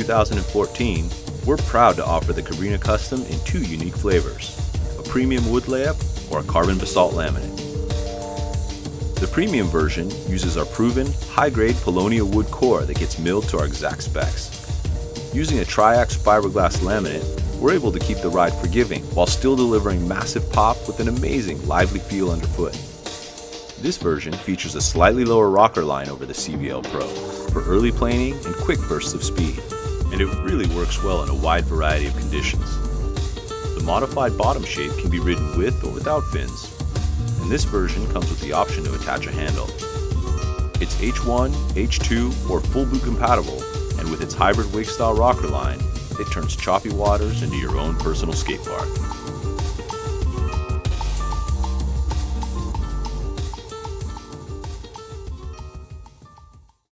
2014, we're proud to offer the Cabrina Custom in two unique flavors, a premium wood layup or a carbon basalt laminate. The premium version uses our proven, high-grade Paulownia wood core that gets milled to our exact specs. Using a Triax fiberglass laminate, we're able to keep the ride forgiving while still delivering massive pop with an amazing lively feel underfoot. This version features a slightly lower rocker line over the CVL Pro for early planing and quick bursts of speed, and it really works well in a wide variety of conditions. The modified bottom shape can be ridden with or without fins, and this version comes with the option to attach a handle. It's H1, H2, or full boot compatible, and with its hybrid wake style rocker line, it turns choppy waters into your own personal skate park.